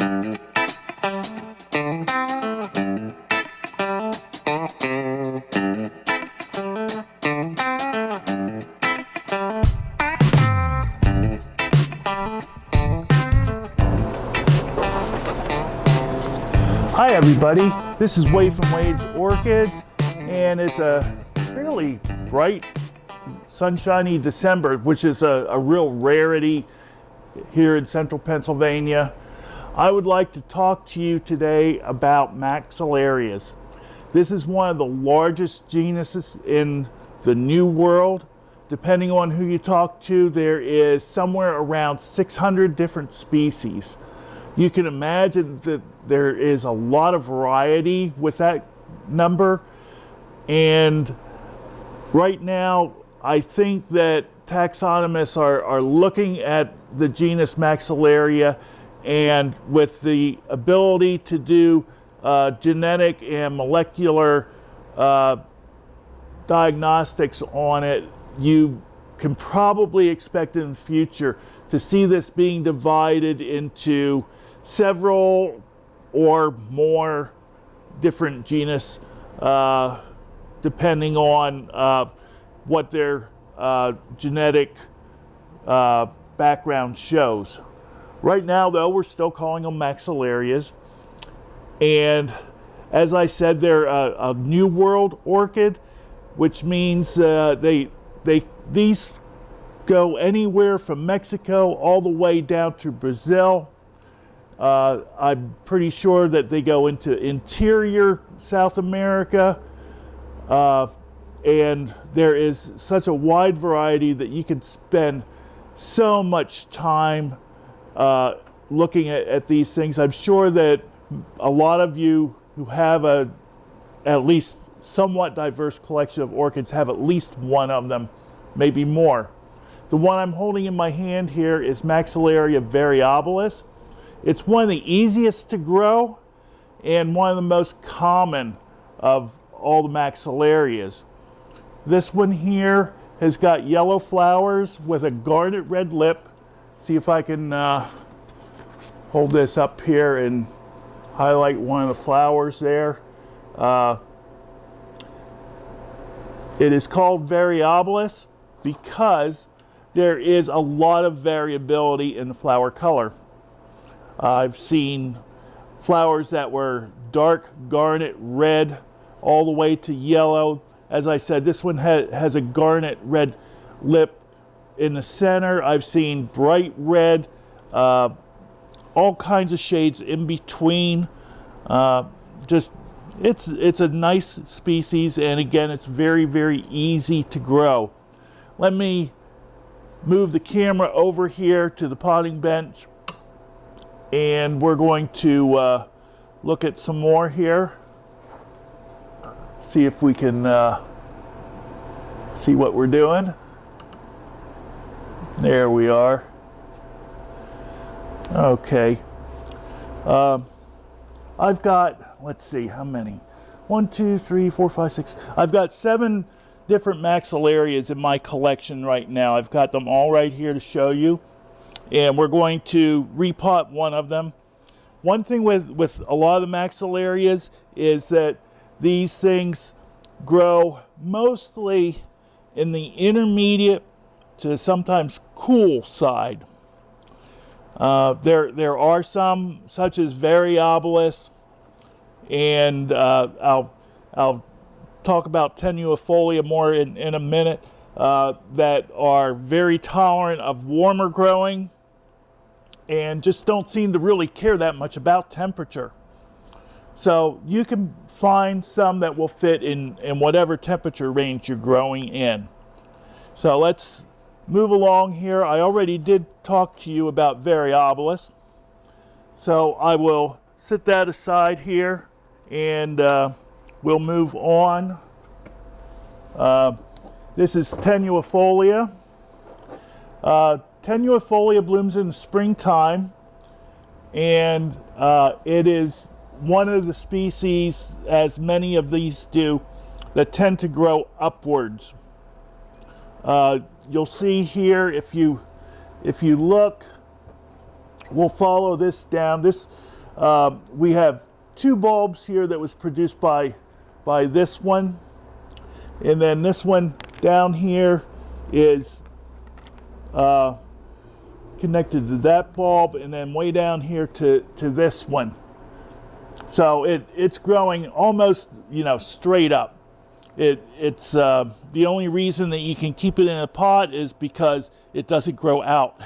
Hi everybody, this is Wade from Wade's Orchids, and it's a fairly bright, sunshiny December, which is a real rarity here in central Pennsylvania. I would like to talk to you today about Maxillarias. This is one of the largest genuses in the New World. Depending on who you talk to, there is somewhere around 600 different species. You can imagine that there is a lot of variety with that number, and right now I think that taxonomists are looking at the genus Maxillaria, and with the ability to do genetic and molecular diagnostics on it, you can probably expect in the future to see this being divided into several or more different genus, depending on what their genetic background shows. Right now, though, we're still calling them Maxillarias, and as I said, they're a New World orchid, which means these go anywhere from Mexico all the way down to Brazil. I'm pretty sure that they go into interior South America, and there is such a wide variety that you can spend so much time looking at these things. I'm sure that a lot of you who have at least somewhat diverse collection of orchids have at least one of them, maybe more. The one I'm holding in my hand here is Maxillaria variabilis. It's one of the easiest to grow and one of the most common of all the Maxillarias. This one here has got yellow flowers with a garnet red lip. See if I can hold this up here and highlight one of the flowers there. It is called variabilis because there is a lot of variability in the flower color. I've seen flowers that were dark garnet red all the way to yellow. As I said, this one has a garnet red lip in the center. I've seen bright red, all kinds of shades in between. It's a nice species, and again, it's very, very easy to grow. Let me move the camera over here to the potting bench, and we're going to look at some more here. See if we can see what we're doing. There we are. Okay. I've got, let's see, how many? 1, 2, 3, 4, 5, 6. I've got 7 different Maxillarias in my collection right now. I've got them all right here to show you. And we're going to repot one of them. One thing with a lot of the Maxillarias is that these things grow mostly in the intermediate to sometimes cool side. There are some, such as variabilis, and I'll talk about tenuifolia more in a minute, that are very tolerant of warmer growing and just don't seem to really care that much about temperature. So you can find some that will fit in whatever temperature range you're growing in. So let's move along here. I already did talk to you about variabilis, so I will set that aside here, and we'll move on. This is tenuifolia. Tenuifolia blooms in the springtime, and it is one of the species, as many of these do, that tend to grow upwards. You'll see here, if you look, we'll follow this down. This We have 2 bulbs here that was produced by this one, and then this one down here is connected to that bulb, and then way down here to this one. So it's growing almost, straight up. It's the only reason that you can keep it in a pot is because it doesn't grow out.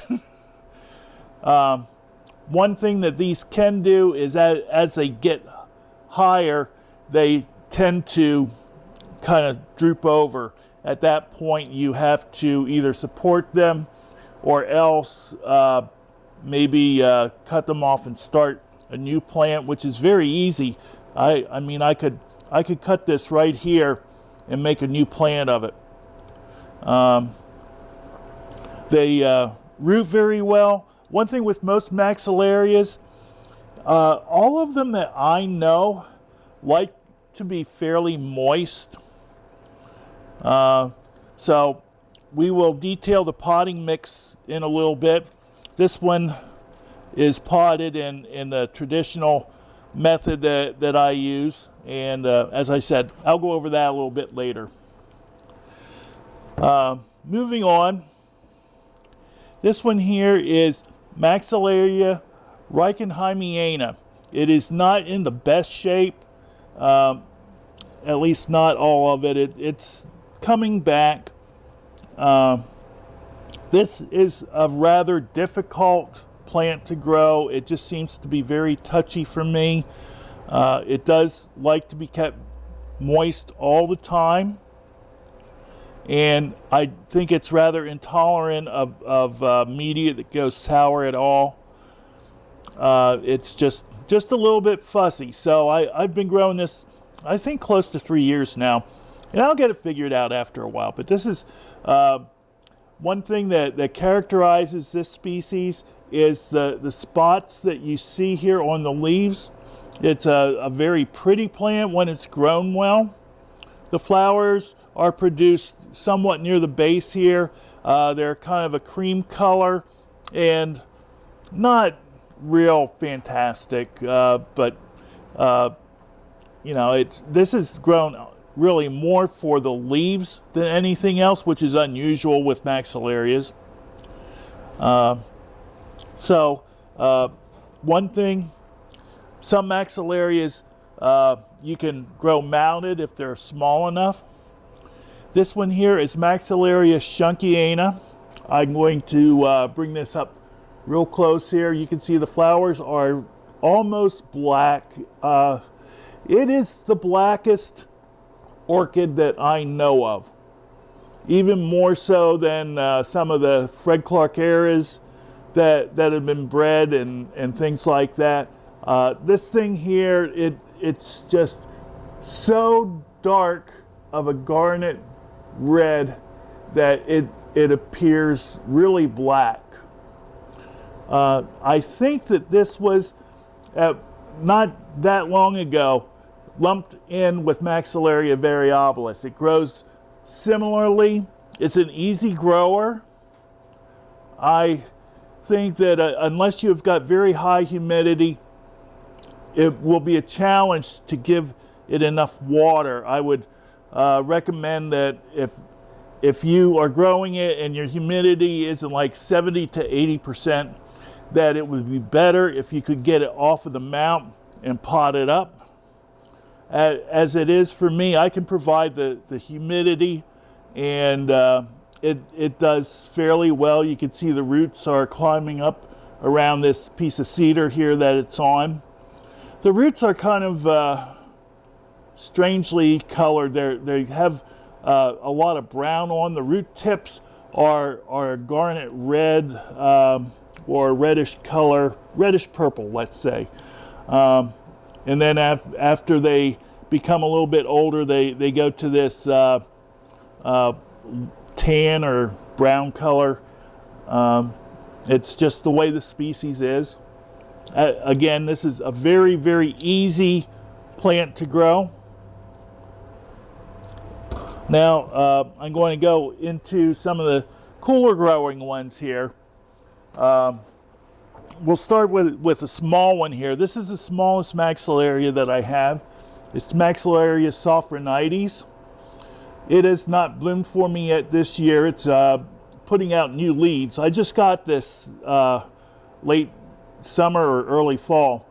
One thing that these can do is as they get higher, they tend to kind of droop over. At that point, you have to either support them or else maybe cut them off and start a new plant, which is very easy. I mean, I could cut this right here and make a new plant of it. They root very well. One thing with most maxillarias, all of them that I know like to be fairly moist. So we will detail the potting mix in a little bit. This one is potted in the traditional method that I use, and as I said, I'll go over that a little bit later. Moving on, this one here is Maxillaria reichenheimiana. It is not in the best shape, at least not all of it. It's coming back. This is a rather difficult plant to grow. It just seems to be very touchy for me. It does like to be kept moist all the time, and I think it's rather intolerant of media that goes sour at all. It's just a little bit fussy. So I've been growing this, I think, close to 3 years now, and I'll get it figured out after a while. But this is one thing that characterizes this species is the spots that you see here on the leaves. It's a very pretty plant when it's grown well. The flowers are produced somewhat near the base here. They're kind of a cream color and not real fantastic, but this is grown really more for the leaves than anything else, which is unusual with maxillarias. So one thing, some maxillarias you can grow mounted if they're small enough. This one here is Maxillaria schunkiana. I'm going to bring this up real close here. You can see the flowers are almost black. It is the blackest orchid that I know of, even more so than some of the Fred Clark eras that have been bred and things like that. This thing here, it's just so dark of a garnet red that it appears really black. I think that this was not that long ago lumped in with Maxillaria variabilis. It grows similarly. It's an easy grower. I think that unless you've got very high humidity, it will be a challenge to give it enough water. I would recommend that if you are growing it and your humidity isn't like 70 to 80%, that it would be better if you could get it off of the mount and pot it up. As it is for me, I can provide the humidity, and it does fairly well. You can see the roots are climbing up around this piece of cedar here that it's on. The roots are kind of strangely colored. They have a lot of brown on. The root tips are garnet red or reddish color, reddish purple, let's say. And then after they become a little bit older, they go to this tan or brown color. It's just the way the species is. Again, this is a very, very easy plant to grow. Now, I'm going to go into some of the cooler growing ones here. we'll start with a small one here. This is the smallest Maxillaria that I have. It's Maxillaria sophronites. It has not bloomed for me yet this year. It's putting out new leaves. I just got this late summer or early fall.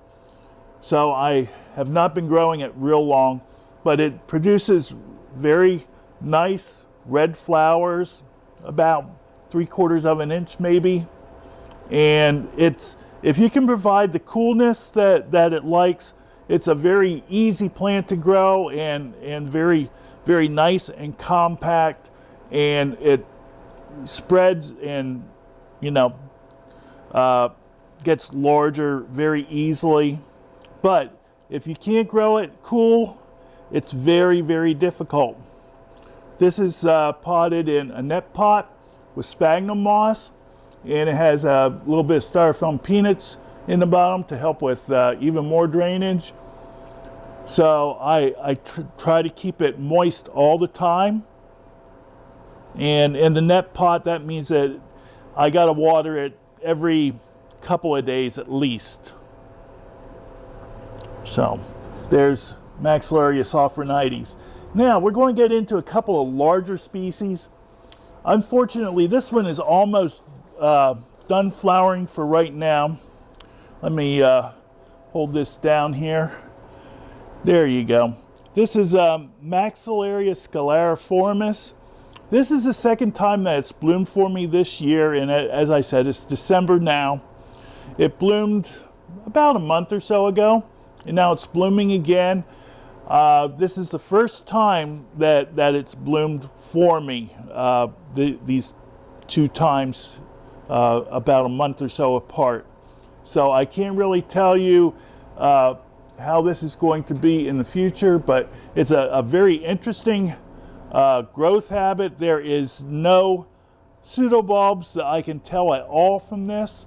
So I have not been growing it real long, but it produces very nice red flowers, about 3/4 of an inch maybe. And if you can provide the coolness that it likes, it's a very easy plant to grow and very, very nice and compact, and it spreads and, you know, gets larger very easily. But if you can't grow it cool, it's very, very difficult. This is potted in a net pot with sphagnum moss, and it has a little bit of styrofoam peanuts in the bottom to help with even more drainage. So I try to keep it moist all the time. And in the net pot, that means that I got to water it every couple of days at least. So there's Maxillaria sophronites. Now we're going to get into a couple of larger species. Unfortunately, this one is almost done flowering for right now. Let me hold this down here. There you go. This is Maxillaria scalariformis. This is the second time that it's bloomed for me this year, and as I said, it's December now. It bloomed about a month or so ago, and now it's blooming again. This is the first time that it's bloomed for me. These two times about a month or so apart. So I can't really tell you how this is going to be in the future, but it's a very interesting growth habit. There is no pseudobulbs that I can tell at all from this.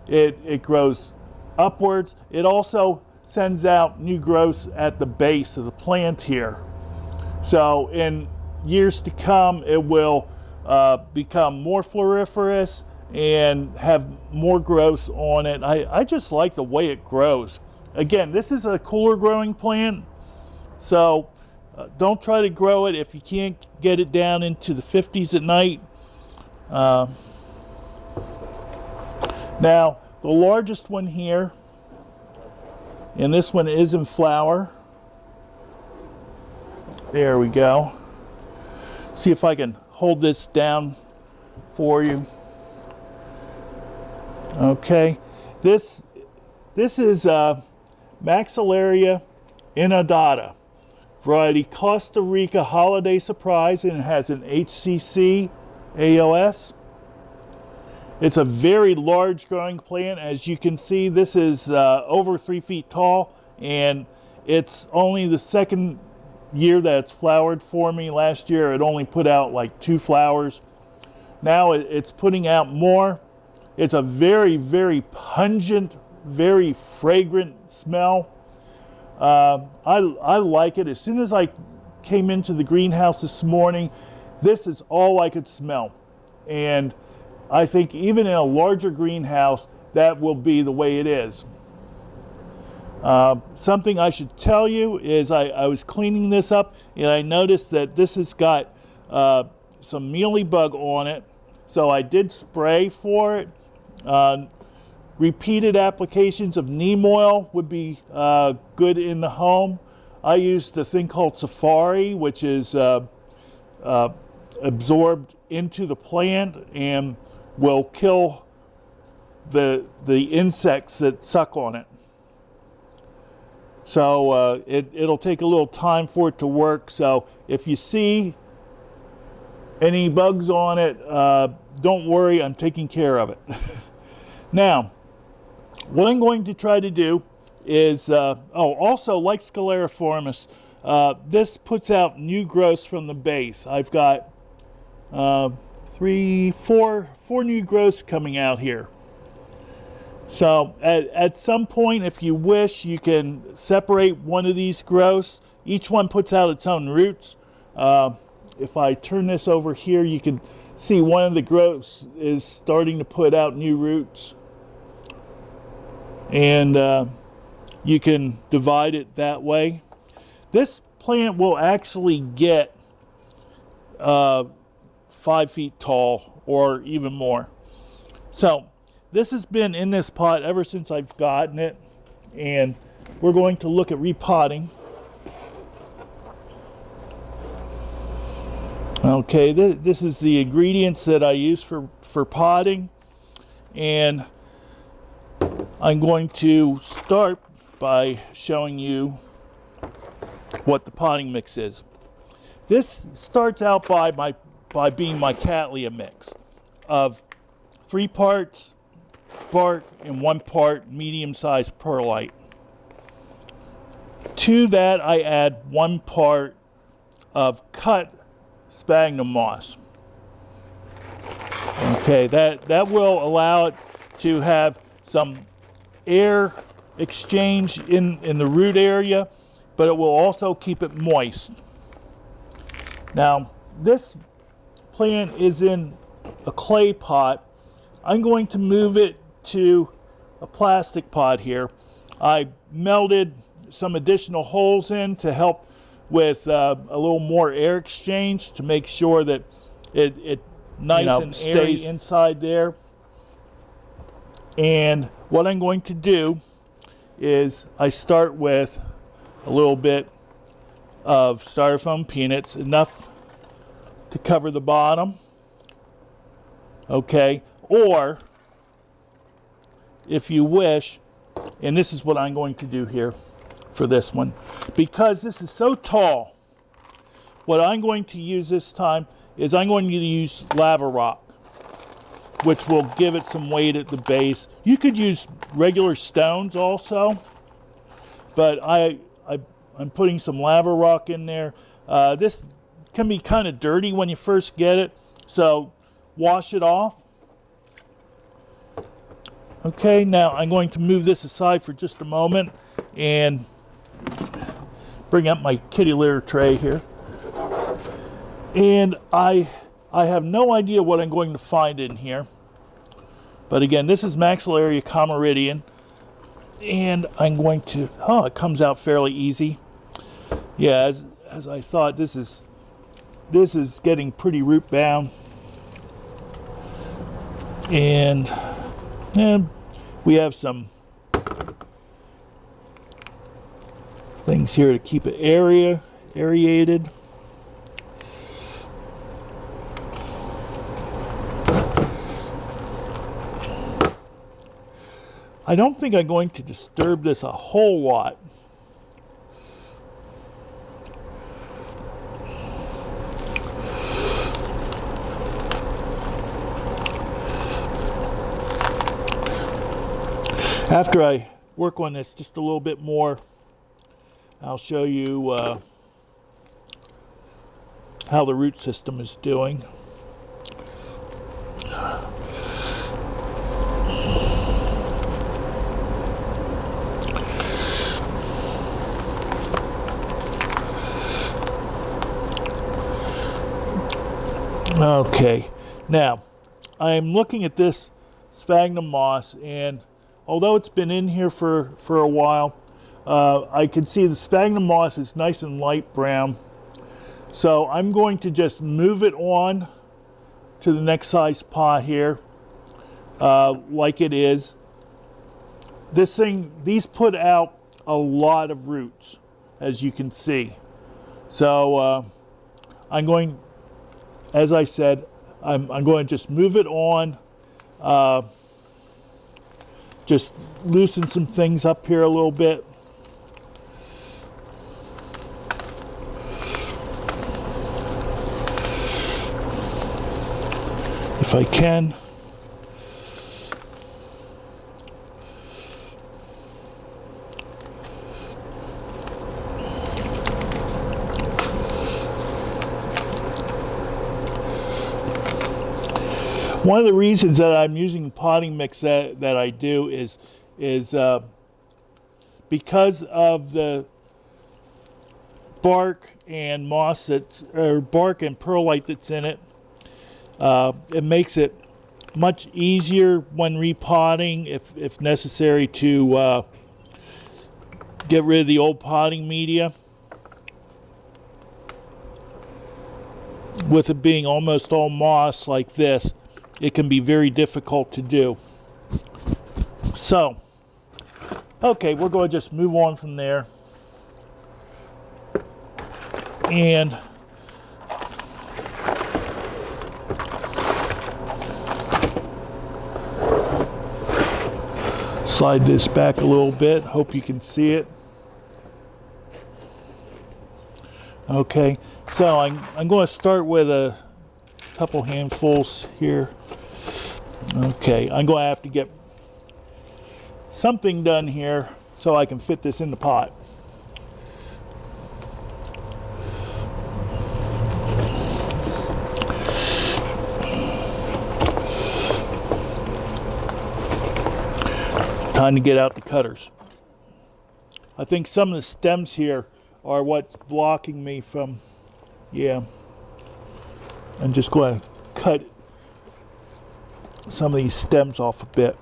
It grows upwards. It also sends out new growths at the base of the plant here. So in years to come, it will become more floriferous and have more growths on it. I just like the way it grows. Again, this is a cooler growing plant, so don't try to grow it if you can't get it down into the 50s at night. Now, the largest one here, and this one is in flower. There we go. See if I can hold this down for you. Okay, this is Maxillaria inundata, variety Costa Rica Holiday Surprise, and it has an HCC AOS. It's a very large growing plant. As you can see, this is over 3 feet tall, and it's only the second year that it's flowered for me. Last year it only put out like 2 flowers. Now it's putting out more. It's a very, very pungent, very fragrant smell. I like it. As soon as I came into the greenhouse this morning, this is all I could smell. And I think even in a larger greenhouse, that will be the way it is. Something I should tell you is I was cleaning this up, and I noticed that this has got some mealybug on it. So I did spray for it. Repeated applications of neem oil would be good in the home. I used a thing called Safari, which is absorbed into the plant and will kill the insects that suck on it. So it'll take a little time for it to work. So if you see any bugs on it, don't worry, I'm taking care of it. Now, what I'm going to try to do is, also like Scalariformis, this puts out new growths from the base. I've got 4 new growths coming out here. So at some point, if you wish, you can separate one of these growths. Each one puts out its own roots. If I turn this over here, you can see one of the growths is starting to put out new roots. and you can divide it that way. This plant will actually get 5 feet tall or even more. So this has been in this pot ever since I've gotten it, and we're going to look at repotting. Okay, this is the ingredients that I use for potting, and I'm going to start by showing you what the potting mix is. This starts out by being my Cattleya mix of 3 parts bark and 1 part medium-sized perlite. To that I add 1 part of cut sphagnum moss. Okay, that will allow it to have some air exchange in the root area, but it will also keep it moist. Now, this plant is in a clay pot. I'm going to move it to a plastic pot here. I melted some additional holes in to help with a little more air exchange to make sure that it nice and stays inside there. And what I'm going to do is I start with a little bit of styrofoam peanuts, enough to cover the bottom. Okay, or if you wish, and this is what I'm going to do here for this one, because this is so tall, what I'm going to use this time is I'm going to use lava rock, which will give it some weight at the base. You could use regular stones also, but I'm putting some lava rock in there. This can be kind of dirty when you first get it, so wash it off. Okay, now I'm going to move this aside for just a moment and bring up my kitty litter tray here. And I have no idea what I'm going to find in here. But again, this is Maxillaria comaridian, and I'm going to, it comes out fairly easy. Yeah, as I thought, this is getting pretty root bound. And we have some things here to keep it aerated. I don't think I'm going to disturb this a whole lot. After I work on this just a little bit more, I'll show you how the root system is doing. Okay, now I'm looking at this sphagnum moss, and although it's been in here for a while, I can see the sphagnum moss is nice and light brown. So I'm going to just move it on to the next size pot here, like it is. These put out a lot of roots, as you can see. So I'm going, as I said, I'm going to just move it on, just loosen some things up here a little bit. If I can. One of the reasons that I'm using the potting mix that I do is because of the bark and moss or bark and perlite that's in it. It makes it much easier when repotting, if necessary, to get rid of the old potting media. With it being almost all moss like this, it can be very difficult to do. So, okay, we're going to just move on from there. And slide this back a little bit. Hope you can see it. Okay, so I'm going to start with a couple handfuls here. Okay, I'm going to have to get something done here so I can fit this in the pot. Time to get out the cutters. I think some of the stems here are what's blocking me from, I'm just going to cut some of these stems off a bit.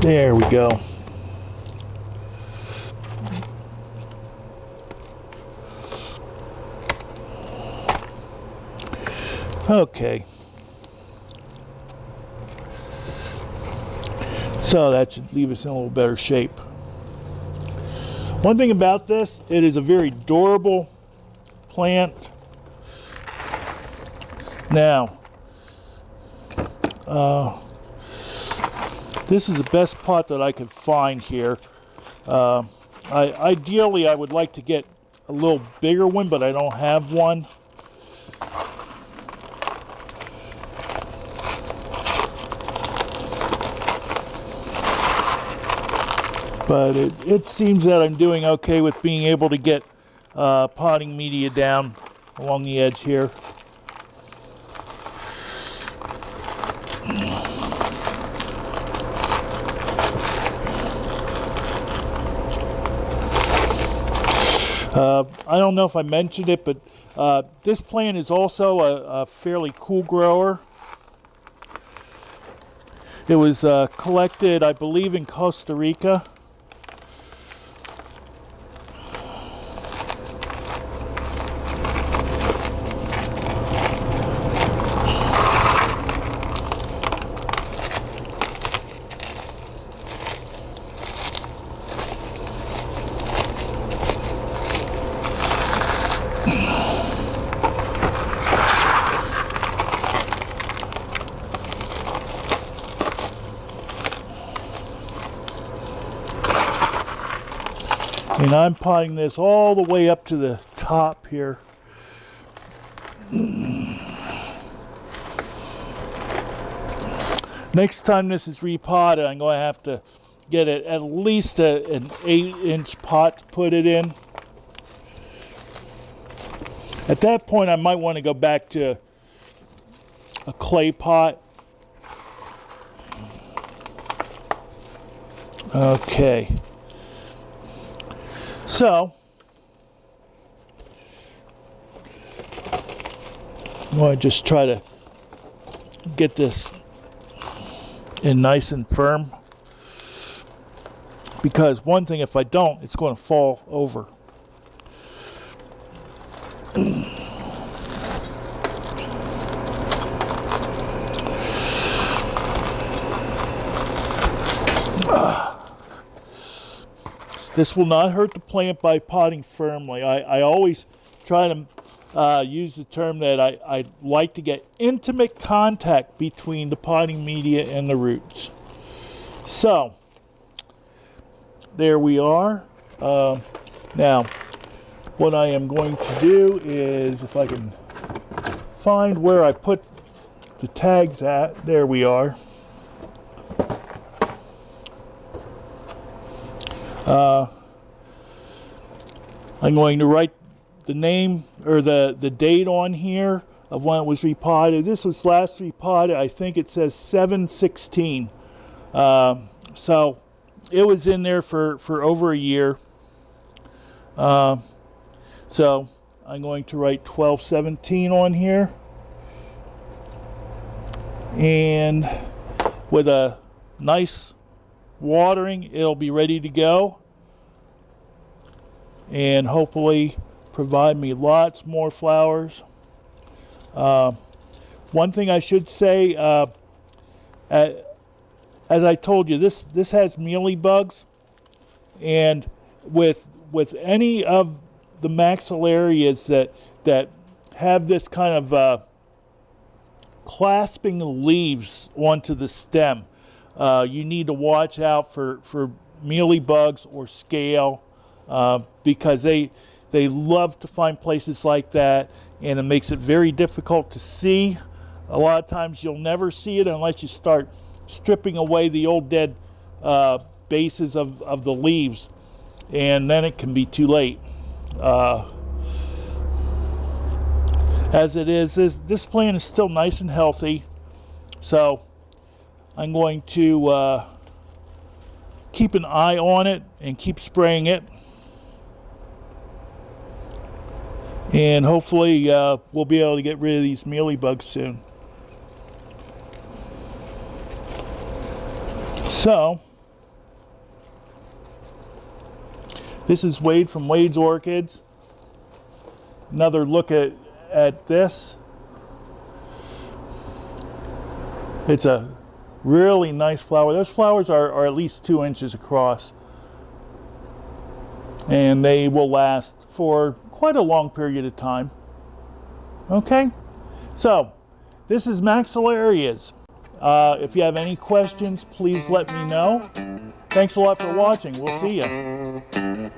There we go. Okay. So that should leave us in a little better shape. One thing about this, it is a very durable plant. Now, this is the best pot that I could find here. Ideally, I would like to get a little bigger one, but I don't have one. But it seems that I'm doing okay with being able to get potting media down along the edge here. I don't know if I mentioned it, but this plant is also a fairly cool grower. It was collected, I believe, in Costa Rica. And I'm potting this all the way up to the top here. Next time this is repotted, I'm going to have to get it at least an 8-inch pot to put it in. At that point, I might want to go back to a clay pot. Okay. So, I'm going to just try to get this in nice and firm, because one thing, if I don't, it's going to fall over. This will not hurt the plant by potting firmly. I always try to use the term that I like to get intimate contact between the potting media and the roots. So, there we are. Now, what I am going to do is, if I can find where I put the tags at, there we are. I'm going to write the name or the date on here of when it was repotted. This was last repotted. I think it says 7/16. So it was in there for over a year. So I'm going to write 12/17 on here. And with a nice watering, it'll be ready to go. And hopefully provide me lots more flowers. One thing I should say, as I told you, this has mealybugs, and with any of the maxillarias that have this kind of clasping leaves onto the stem, you need to watch out for mealybugs or scale, because they love to find places like that, and it makes it very difficult to see. A lot of times you'll never see it unless you start stripping away the old dead bases of the leaves, and then it can be too late. As it is, this plant is still nice and healthy, so I'm going to keep an eye on it and keep spraying it. And hopefully we'll be able to get rid of these mealybugs soon. So, this is Wade from Wade's Orchids. Another look at this. It's a really nice flower. Those flowers are at least 2 inches across. And they will last for quite a long period of time. Okay, so this is Maxillarias. If you have any questions, please let me know. Thanks a lot for watching. We'll see you.